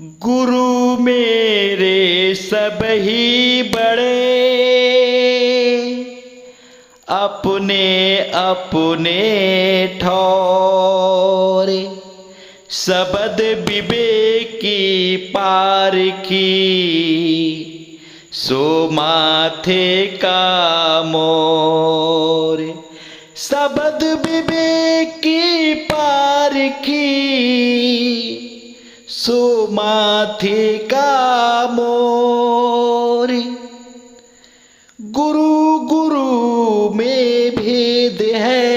गुरु मेरे सब ही बड़े, अपने अपने ठौरे। सबद विवेकी पार की, सो माथे का मोरे। सबद विवेकी पार की, सो माथे का मोरे। गुरु गुरु में भेद है,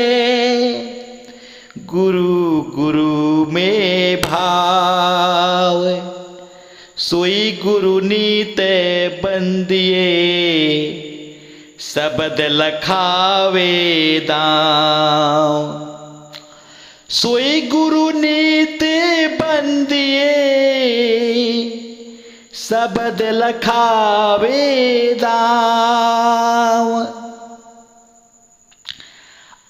गुरु गुरु में भाव। सोई गुरु नीत बंदिए, सबद लखावे दाव। सोई गुरु नीत बंदिए, सबद लखावे दाव।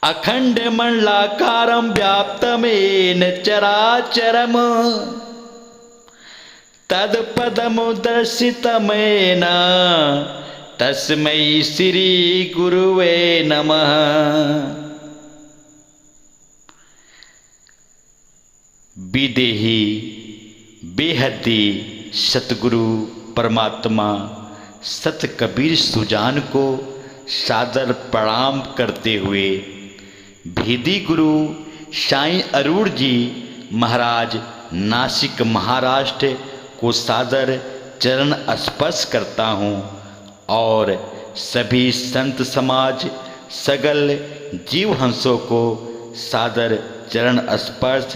अखंड मंडलाकारं व्याप्तमेन चराचरम्, तत्पदमुदर्शितमेन तस्मै श्री गुरुवे नमः। विदेही बेहदी सतगुरु परमात्मा सत कबीर सुजान को सादर प्रणाम करते हुए भेदी गुरु साईं अरूण जी महाराज नासिक महाराष्ट्र को सादर चरण स्पर्श करता हूँ और सभी संत समाज सगल जीव हंसों को सादर चरण स्पर्श।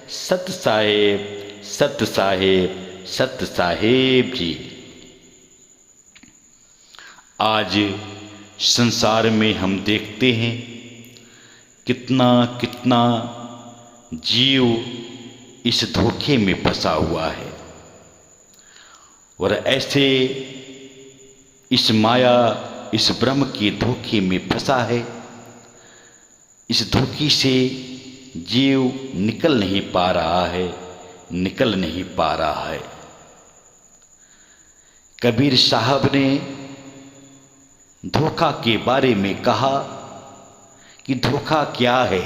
सत साहेब सत साहेब सत साहेब जी। आज संसार में हम देखते हैं कितना कितना जीव इस धोखे में फंसा हुआ है और ऐसे इस माया इस ब्रह्म के धोखे में फंसा है। इस धोखे से जीव निकल नहीं पा रहा है, निकल नहीं पा रहा है। कबीर साहब ने धोखा के बारे में कहा कि धोखा क्या है।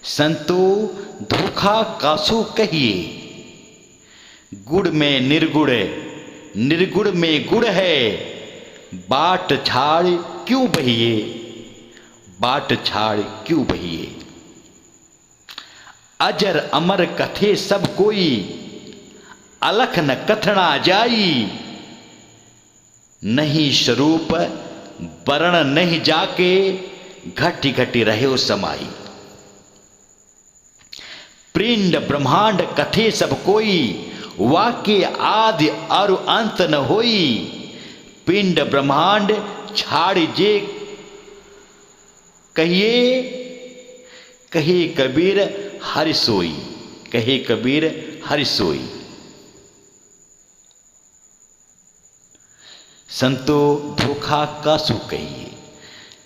संतो धोखा कासो कहिए, गुड़ में निर्गुण, निर्गुण में गुड़ है। बाट छाड़ क्यों बहिए, बाट छाड़ क्यों बहिए। अजर अमर कथे सब कोई, अलख न कथना जाई। नहीं स्वरूप वर्ण नहीं जाके, घटी घटी रहे समाई। पिंड ब्रह्मांड कथे सब कोई, वाक्य आदि और अंत न होई। पिंड ब्रह्मांड छाड़ जे कहिए, कहे कबीर हरि सोई, कहे कबीर हरि सोई। संतों धोखा का सु कहिए।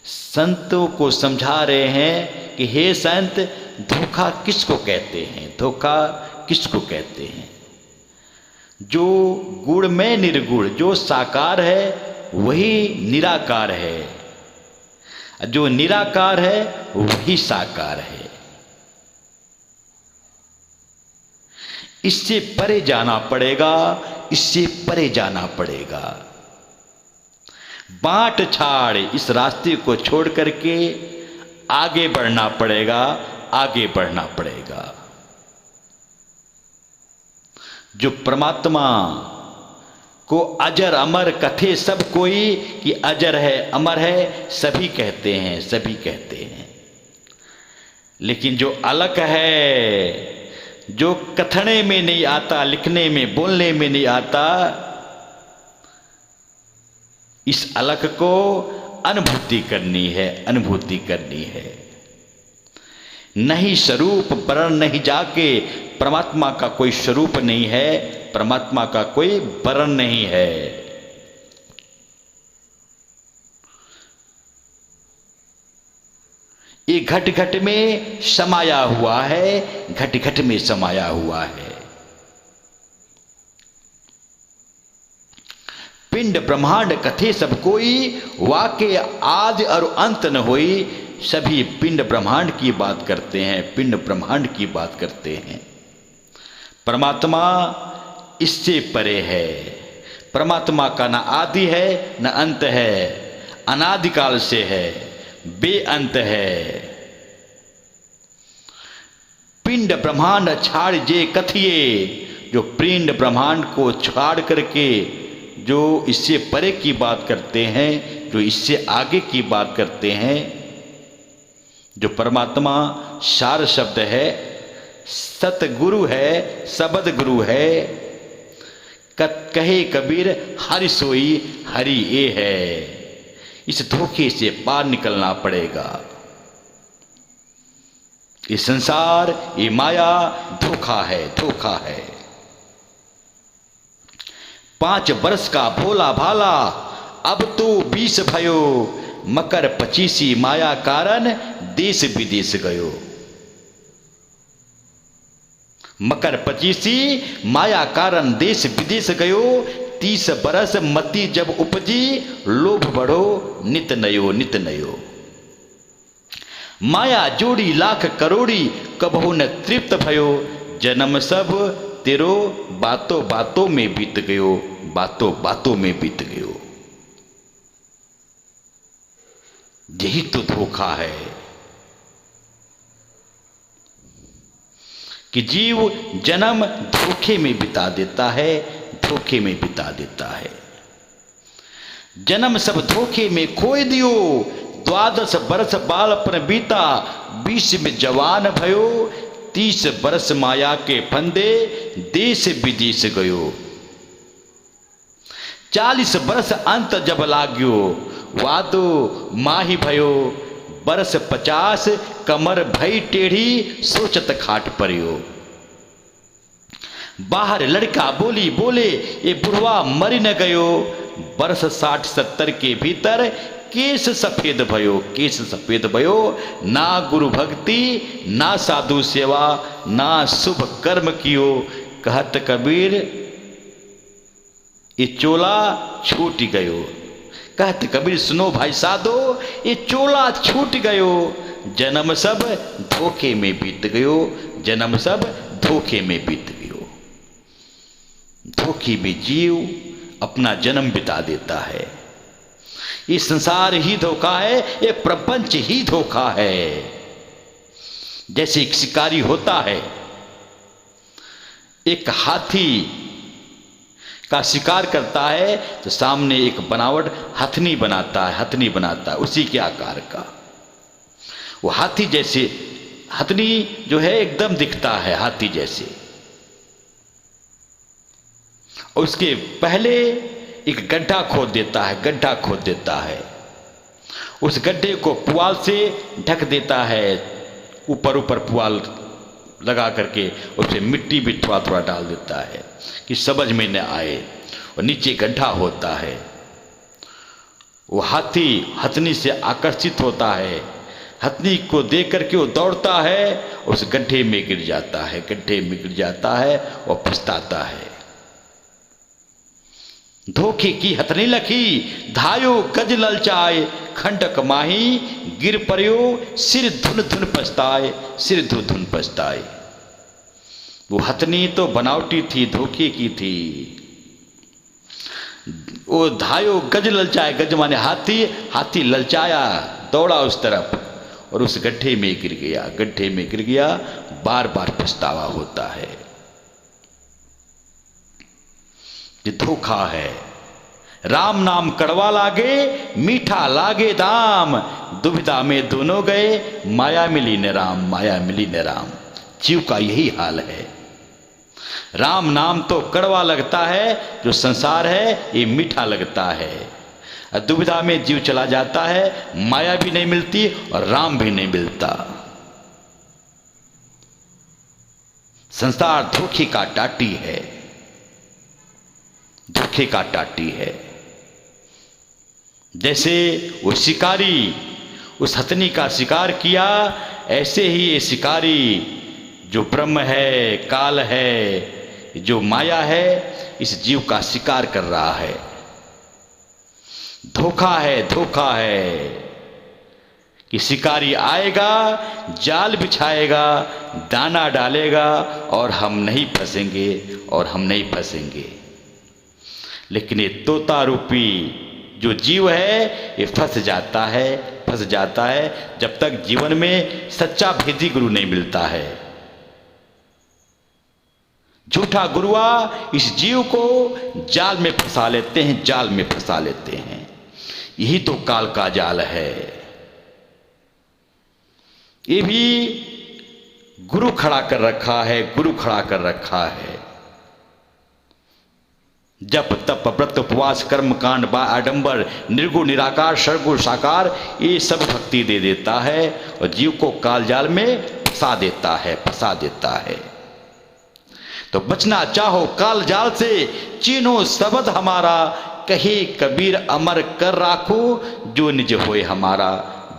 संतों को समझा रहे हैं कि हे संत, धोखा किसको कहते हैं, धोखा किसको कहते हैं। जो गुण में निर्गुण, जो साकार है वही निराकार है, जो निराकार है वही साकार है। इससे परे जाना पड़ेगा, इससे परे जाना पड़ेगा। बाट छाड़ इस रास्ते को छोड़ करके आगे बढ़ना पड़ेगा, आगे बढ़ना पड़ेगा। जो परमात्मा को अजर अमर कथे सब कोई, कि अजर है अमर है सभी कहते हैं, सभी कहते हैं। लेकिन जो अलग है, जो कथने में नहीं आता, लिखने में बोलने में नहीं आता, इस अलग को अनुभूति करनी है, अनुभूति करनी है। नहीं स्वरूप वर्ण नहीं जाके, परमात्मा का कोई स्वरूप नहीं है, परमात्मा का कोई वर्ण नहीं है। ये घट घट में समाया हुआ है, घट घट में समाया हुआ है। पिंड ब्रह्मांड कथे सब कोई, वाके आदि और अंत न होई। सभी पिंड ब्रह्मांड की बात करते हैं, पिंड ब्रह्मांड की बात करते हैं। परमात्मा इससे परे है। परमात्मा का न आदि है न अंत है, अनादिकाल से है, बेअंत है। पिंड ब्रह्मांड छाड़ जे कथिए, जो पिंड ब्रह्मांड को छाड़ करके जो इससे परे की बात करते हैं, जो इससे आगे की बात करते हैं, जो परमात्मा सार शब्द है, सतगुरु है, सबद गुरु है। कहे कबीर हरि सोई हरि ये है। इस धोखे से पार निकलना पड़ेगा। ये संसार, ये माया धोखा है, धोखा है। 5 वर्ष का भोला भाला, अब तो 20 भयो। मकर 25 माया कारण, देश विदेश गयो। मकर 25 माया कारण देश विदेश गयो। 30 बरस मति जब उपजी, लोभ बढ़ो नित नयो नित नयो। माया जोड़ी लाख करोड़ी, कबहु न तृप्त भयो। जन्म सब तेरो बातों बातों में बीत गयो, बातों बातों में बीत गयो। यही तो धोखा है कि जीव जन्म धोखे में बिता देता है, धोखे में बिता देता है। जन्म सब धोखे में खोए दियो। 12 बरस बालपन बीता, 20 में जवान भयो। 30 बरस माया के फंदे, देश विदेश गयो। 40 बरस अंत जब लाग्यो, वादो माही भयो। बरस 50 कमर भई टेढ़ी, सोचत खाट परियो। बाहर लड़का बोली बोले, ये बुढ़वा मरी न गयो। बरस 60-70 के भीतर, केस सफेद भयो, केस सफेद भयो। ना गुरु भक्ति ना साधु सेवा, ना शुभ कर्म कियो। कहत कबीर ये चोला छूट गयो। कहत कबीर सुनो भाई साधो, ये चोला छूट गयो। जन्म सब धोखे में बीत गयो, जन्म सब धोखे में बीत गयो। धोखे में जीव अपना जन्म बिता देता है। ये संसार ही धोखा है, ये प्रपंच ही धोखा है। जैसे एक शिकारी होता है, एक हाथी का शिकार करता है तो सामने एक बनावट हथनी बनाता है, हथनी बनाता है उसी के आकार का। वो हाथी जैसे, हथनी जो है एकदम दिखता है हाथी जैसे। उसके पहले एक गड्ढा खोद देता है, गड्ढा खोद देता है। उस गड्ढे को पुआल से ढक देता है, ऊपर ऊपर पुआल लगा करके उससे मिट्टी भी थोड़ा थोड़ा डाल देता है कि समझ में न आए। और नीचे गड्ढा होता है। वो हाथी हथनी से आकर्षित होता है, हथनी को देख करके वो दौड़ता है, उस गड्ढे में गिर जाता है, गड्ढे में गिर जाता है और पछताता है। धोखे की हथनी लखी, धायो गज ललचाए। खंडक माही गिर पर्यो, सिर धुन धुन पछताए, सिर धुन धुन पछताए। वो हथनी तो बनावटी थी, धोखे की थी। वो धायो गज ललचाए, गज माने हाथी, हाथी ललचाया, दौड़ा उस तरफ और उस गड्ढे में गिर गया, गड्ढे में गिर गया। बार बार पछतावा होता है। ये धोखा है। राम नाम कड़वा लागे, मीठा लागे दाम। दुविधा में दोनों गए, माया मिली न राम, माया मिली न राम। जीव का यही हाल है। राम नाम तो कड़वा लगता है, जो संसार है ये मीठा लगता है। दुविधा में जीव चला जाता है, माया भी नहीं मिलती और राम भी नहीं मिलता। संसार धोखे का टाटी है, धोखे का टाटी है। जैसे वो शिकारी उस हथनी का शिकार किया, ऐसे ही ये शिकारी जो ब्रह्म है, काल है, जो माया है, इस जीव का शिकार कर रहा है। धोखा है, धोखा है कि शिकारी आएगा, जाल बिछाएगा, दाना डालेगा और हम नहीं फंसेंगे, और हम नहीं फंसेंगे। लेकिन ये तोता रूपी जो जीव है ये फंस जाता है, फंस जाता है जब तक जीवन में सच्चा भेदी गुरु नहीं मिलता है। झूठा गुरुआ इस जीव को जाल में फंसा लेते हैं, जाल में फंसा लेते हैं। यही तो काल का जाल है। ये भी गुरु खड़ा कर रखा है, गुरु खड़ा कर रखा है। जप तप व्रत उपवास कर्म कांड बा आडंबर निर्गुण निराकार सर्वगुण साकार ये सब भक्ति दे देता है और जीव को काल जाल में फंसा देता है, फंसा देता है। तो बचना चाहो काल जाल से, चीनो शब्द हमारा, कहे कबीर अमर कर राखो, जो निज होए हमारा,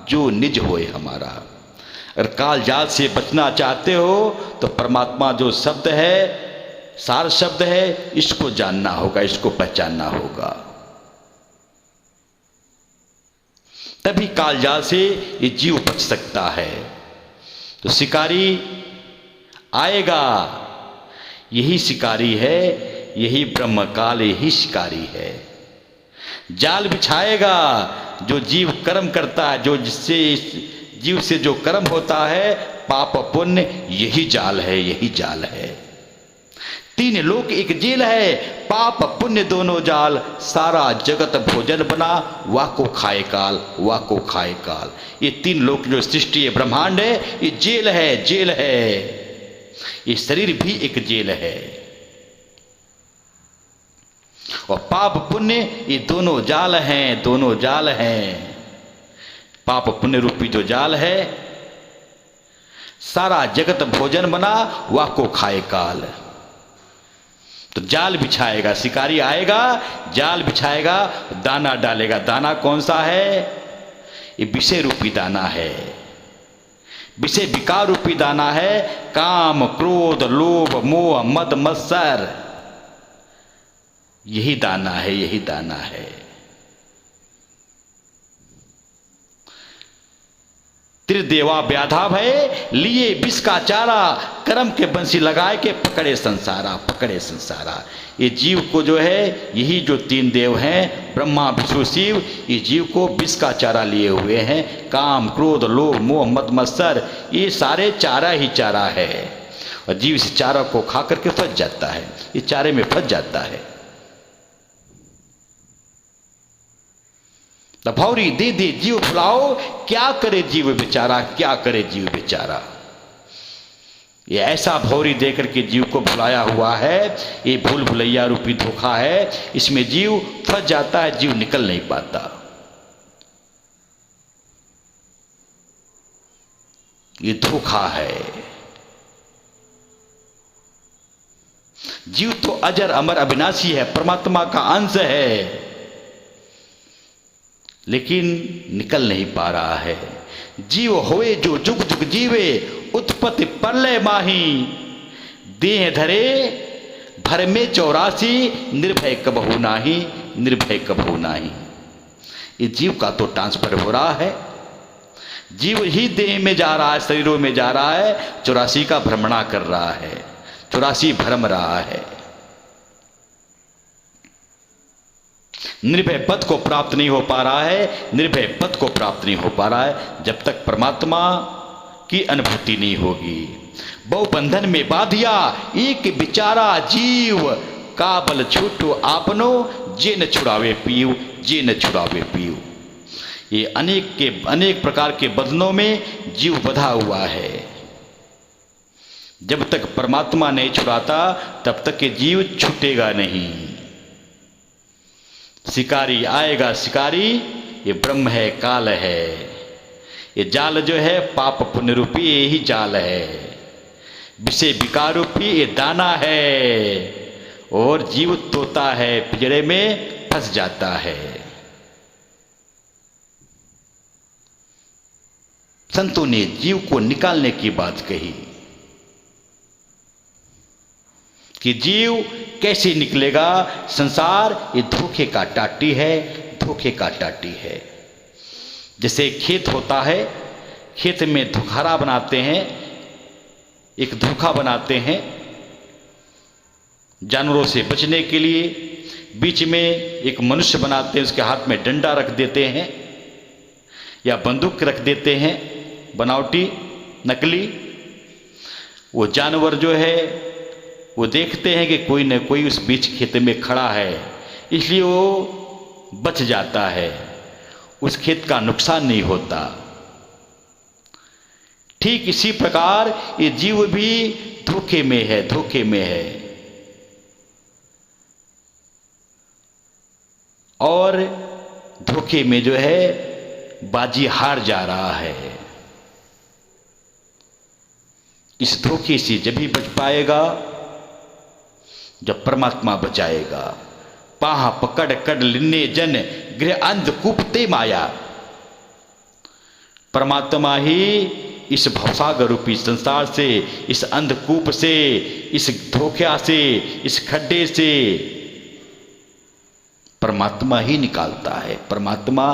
जो निज होए हमारा। अगर काल जाल से बचना चाहते हो तो परमात्मा जो शब्द है, सार शब्द है, इसको जानना होगा, इसको पहचानना होगा। तभी काल जाल से ये जीव बच सकता है। तो शिकारी आएगा, यही शिकारी है, यही ब्रह्म काल, यही शिकारी है। जाल बिछाएगा, जो जीव कर्म करता है, जो जिससे जीव से जो कर्म होता है पाप पुण्य, यही जाल है, यही जाल है। तीन लोक एक जेल है, पाप पुण्य दोनों जाल, सारा जगत भोजन बना, वाको खाए काल, वाको खाए काल। ये तीन लोक जो सृष्टि है, ब्रह्मांड है, ये जेल है, जेल है। ये शरीर भी एक जेल है। और पाप पुण्य ये दोनों जाल हैं, दोनों जाल हैं। पाप पुण्य रूपी जो जाल है, सारा जगत भोजन बना, वाको खाए काल। तो जाल बिछाएगा, शिकारी आएगा, जाल बिछाएगा, दाना डालेगा। दाना कौन सा है? ये विषय रूपी दाना है, विषय विकार रूपी दाना है। काम क्रोध लोभ मोह मद मत्सर, यही दाना है, यही दाना है। त्रिदेवा व्याधा भय, लिए विष का चारा, कर्म के बंसी लगाए के पकड़े संसारा, पकड़े संसारा। ये जीव को जो है, यही जो तीन देव हैं ब्रह्मा विष्णु शिव, ये जीव को विष का चारा लिए हुए हैं। काम क्रोध लोभ मोह मद मत्सर, ये सारे चारा ही चारा है। और जीव इस चारा को खा करके फंस जाता है, ये चारे में फंस जाता है। तो भौरी दे दे जीव भुलाओ, क्या करे जीव बेचारा, क्या करे जीव बेचारा। ये ऐसा भौरी देकर के जीव को भुलाया हुआ है, ये भूल भुलैया रूपी धोखा है। इसमें जीव फंस जाता है, जीव निकल नहीं पाता। ये धोखा है। जीव तो अजर अमर अविनाशी है, परमात्मा का अंश है, लेकिन निकल नहीं पा रहा है। जीव होए जो जुग जुग जीवे, उत्पत्ति प्रलय माही, देह धरे भर में 84, निर्भय कबहू नाही, निर्भय कबहू नाही। ये जीव का तो ट्रांसफर हो रहा है, जीव ही देह में जा रहा है, शरीरों में जा रहा है, 84 का भ्रमणा कर रहा है, 84 भ्रम रहा है। निर्भय पद को प्राप्त नहीं हो पा रहा है, निर्भय पद को प्राप्त नहीं हो पा रहा है जब तक परमात्मा की अनुभूति नहीं होगी। बहु बंधन में बाधिया एक बिचारा जीव, काबल छूटो आपनो, जे न छुड़ावे पीऊ, जे न छुड़ावे पीऊ। ये अनेक प्रकार के बंधनों में जीव बंधा हुआ है। जब तक परमात्मा नहीं छुड़ाता तब तक ये जीव छूटेगा नहीं। शिकारी आएगा, शिकारी ये ब्रह्म है, काल है। ये जाल जो है पाप पुण्य रूपी, यही जाल है। विषय विकार रूपी ये दाना है, और जीव तोता है, पिंजरे में फंस जाता है। संतों ने जीव को निकालने की बात कही कि जीव कैसे निकलेगा। संसार ये धोखे का टाटी है, धोखे का टाटी है। जैसे खेत होता है, खेत में धोखारा बनाते हैं, एक धोखा बनाते हैं जानवरों से बचने के लिए। बीच में एक मनुष्य बनाते हैं, उसके हाथ में डंडा रख देते हैं या बंदूक रख देते हैं, बनावटी नकली। वो जानवर जो है वो देखते हैं कि कोई न कोई उस बीच खेत में खड़ा है, इसलिए वो बच जाता है, उस खेत का नुकसान नहीं होता। ठीक इसी प्रकार ये जीव भी धोखे में है, धोखे में है और धोखे में जो है बाजी हार जा रहा है। इस धोखे से जब भी बच पाएगा जब परमात्मा बचाएगा। पाह पकड़ कड़ लिन्ने जन गृह अंधकूपते माया। परमात्मा ही इस भवसागर रूपी संसार से, इस अंधकूप से, इस धोखा से, इस खड्डे से परमात्मा ही निकालता है। परमात्मा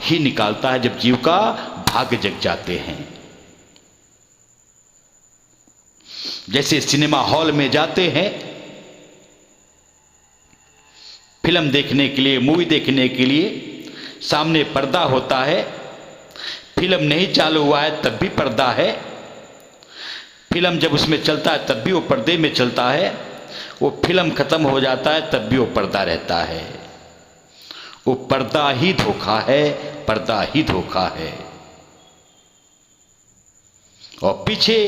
ही निकालता है जब जीव का भाग जग जाते हैं। जैसे सिनेमा हॉल में जाते हैं फिल्म देखने के लिए, मूवी देखने के लिए, सामने पर्दा होता है। फिल्म नहीं चालू हुआ है तब भी पर्दा है, फिल्म जब उसमें चलता है तब भी वो पर्दे में चलता है, वो फिल्म खत्म हो जाता है तब भी वो पर्दा रहता है। वो पर्दा ही धोखा है, पर्दा ही धोखा है। और पीछे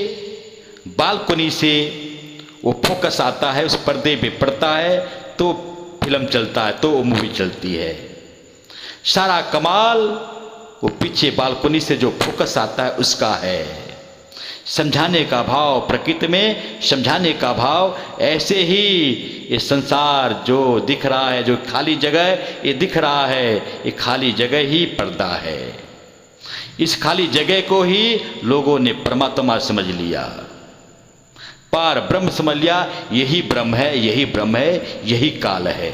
बालकनी से वो फोकस आता है, उस पर्दे पे पड़ता है तो फिल्म चलता है, तो वो मूवी चलती है। सारा कमाल वो पीछे बालकनी से जो फोकस आता है उसका है। समझाने का भाव प्रकृति में, समझाने का भाव ऐसे ही ये संसार जो दिख रहा है, जो खाली जगह ये दिख रहा है, ये खाली जगह ही पर्दा है। इस खाली जगह को ही लोगों ने परमात्मा समझ लिया, पार ब्रह्म समझ लिया। यही ब्रह्म है, यही ब्रह्म है, यही काल है।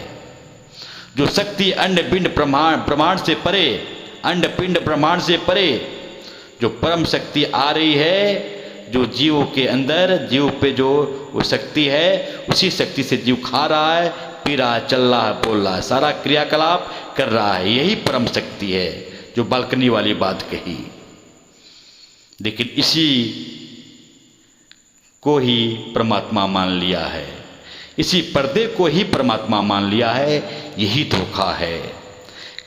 जो शक्ति अंड पिंड प्रमाण से परे, अंड पिंड ब्रह्मांड से परे जो परम शक्ति आ रही है, जो जीव के अंदर, जीव पे जो वो शक्ति है, उसी शक्ति से जीव खा रहा है, पी रहा है, चल रहा है, बोल रहा है, सारा क्रियाकलाप कर रहा है। यही परम शक्ति है जो बालकनी वाली बात कही। लेकिन इसी को ही परमात्मा मान लिया है, इसी पर्दे को ही परमात्मा मान लिया है। यही धोखा है।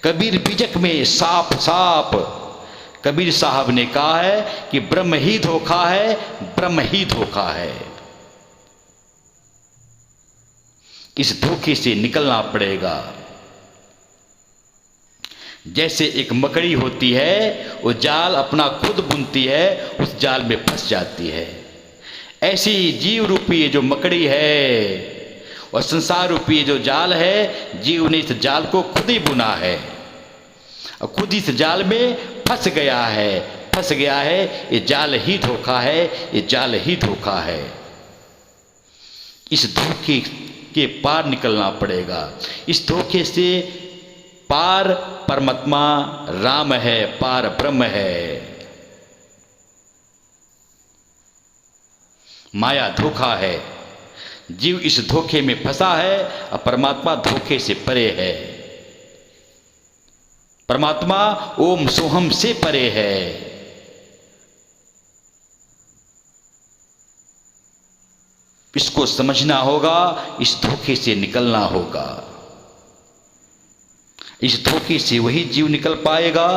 कबीर बीजक में साफ साफ कबीर साहब ने कहा है कि ब्रह्म ही धोखा है, ब्रह्म ही धोखा है। इस धोखे से निकलना पड़ेगा। जैसे एक मकड़ी होती है, वो जाल अपना खुद बुनती है, उस जाल में फंस जाती है। ऐसी जीव रूपी जो मकड़ी है और संसार रूपी जो जाल है, जीव ने इस जाल को खुद ही बुना है और खुद इस जाल में फंस गया है, फंस गया है। ये जाल ही धोखा है, ये जाल ही धोखा है। इस धोखे के पार निकलना पड़ेगा। इस धोखे से पार परमात्मा राम है, पार ब्रह्म है। माया धोखा है, जीव इस धोखे में फंसा है और परमात्मा धोखे से परे है। परमात्मा ओम सोहम से परे है। इसको समझना होगा, इस धोखे से निकलना होगा। इस धोखे से वही जीव निकल पाएगा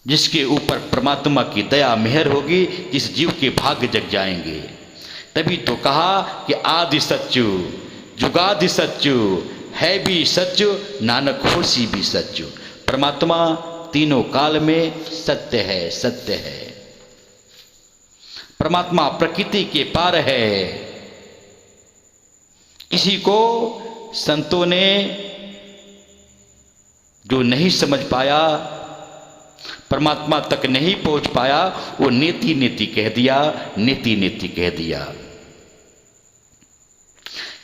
जिसके ऊपर परमात्मा की दया मेहर होगी, जिस जीव के भाग्य जग जाएंगे। तभी तो कहा कि आदि सच्चु जुगादि सच्चु है भी सच्चु, नानक होसी भी सच्चु। परमात्मा तीनों काल में सत्य है, सत्य है। परमात्मा प्रकृति के पार है। इसी को संतों ने जो नहीं समझ पाया, परमात्मा तक नहीं पहुंच पाया, वो नेति नेति कह दिया, नेति नेति कह दिया।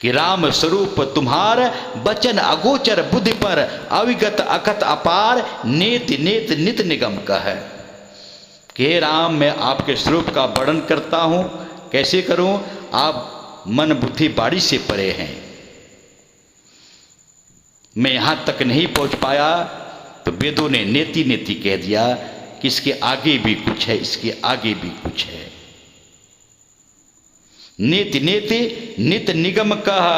कि राम स्वरूप तुम्हार वचन अगोचर बुद्धि पर अविगत अकथ अपार नेत नेत नित निगम का है। कि हे राम, मैं आपके स्वरूप का वर्णन करता हूँ। कैसे करूँ? आप मन बुद्धि बाड़ी से परे हैं। मैं यहाँ तक नहीं पहुँच पाया तो वेदों ने नेति नेति कह दिया कि इसके आगे भी कुछ है, इसके आगे भी कुछ है। नेति नेति नित निगम कहा,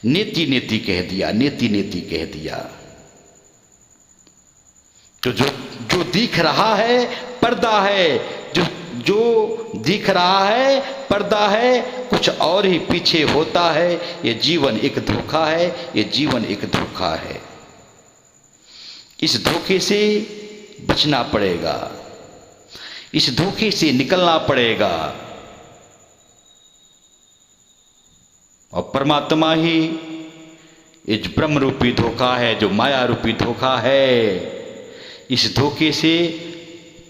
नेति नेति कह दिया, नेति नेति कह दिया। तो जो दिख रहा है पर्दा है, जो दिख रहा है पर्दा है, कुछ और ही पीछे होता है। ये जीवन एक धोखा है, ये जीवन एक धोखा है। इस धोखे से बचना पड़ेगा, इस धोखे से निकलना पड़ेगा। और परमात्मा ही इस ब्रह्म रूपी धोखा है, जो माया रूपी धोखा है। इस धोखे से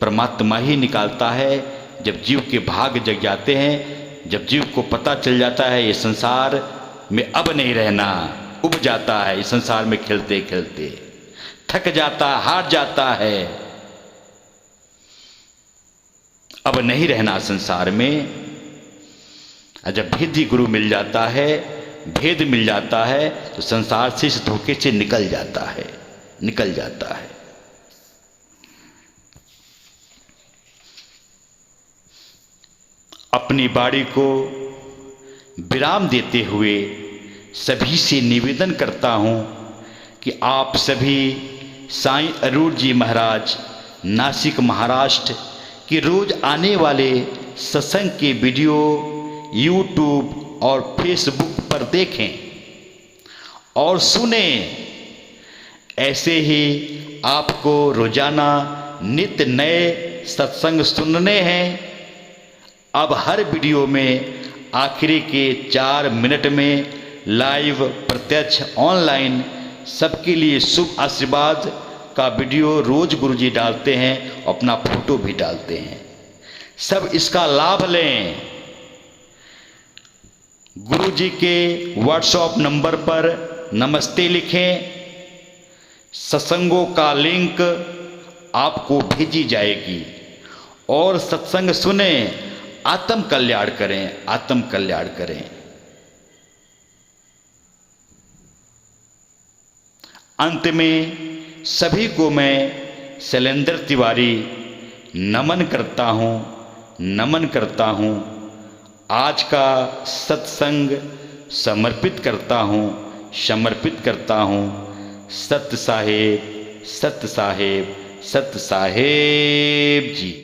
परमात्मा ही निकालता है। जब जीव के भाग जग जाते हैं, जब जीव को पता चल जाता है ये संसार में अब नहीं रहना, उब जाता है इस संसार में खेलते खेलते, थक जाता, हार जाता है, अब नहीं रहना संसार में। जब भेदी गुरु मिल जाता है, भेद मिल जाता है, तो संसार से, इस धोखे से निकल जाता है, निकल जाता है। अपनी बाड़ी को विराम देते हुए सभी से निवेदन करता हूँ कि आप सभी साईं अरूर जी महाराज, नासिक महाराष्ट्र की रोज आने वाले सत्संग के वीडियो यूट्यूब और फेसबुक पर देखें और सुने। ऐसे ही आपको रोजाना नित्य नए सत्संग सुनने हैं। अब हर वीडियो में आखिरी के 4 मिनट में लाइव, प्रत्यक्ष, ऑनलाइन सबके लिए शुभ आशीर्वाद का वीडियो रोज गुरुजी डालते हैं, अपना फोटो भी डालते हैं। सब इसका लाभ लें। गुरुजी के व्हाट्सएप नंबर पर नमस्ते लिखें, सत्संगों का लिंक आपको भेजी जाएगी और सत्संग सुने, आत्म कल्याण करें, आत्म कल्याण करें। अंत में सभी को मैं शैलेंद्र तिवारी नमन करता हूँ, नमन करता हूँ। आज का सत्संग समर्पित करता हूँ, समर्पित करता हूँ सत्य साहेब, सत्य साहेब, सत्य साहेब जी।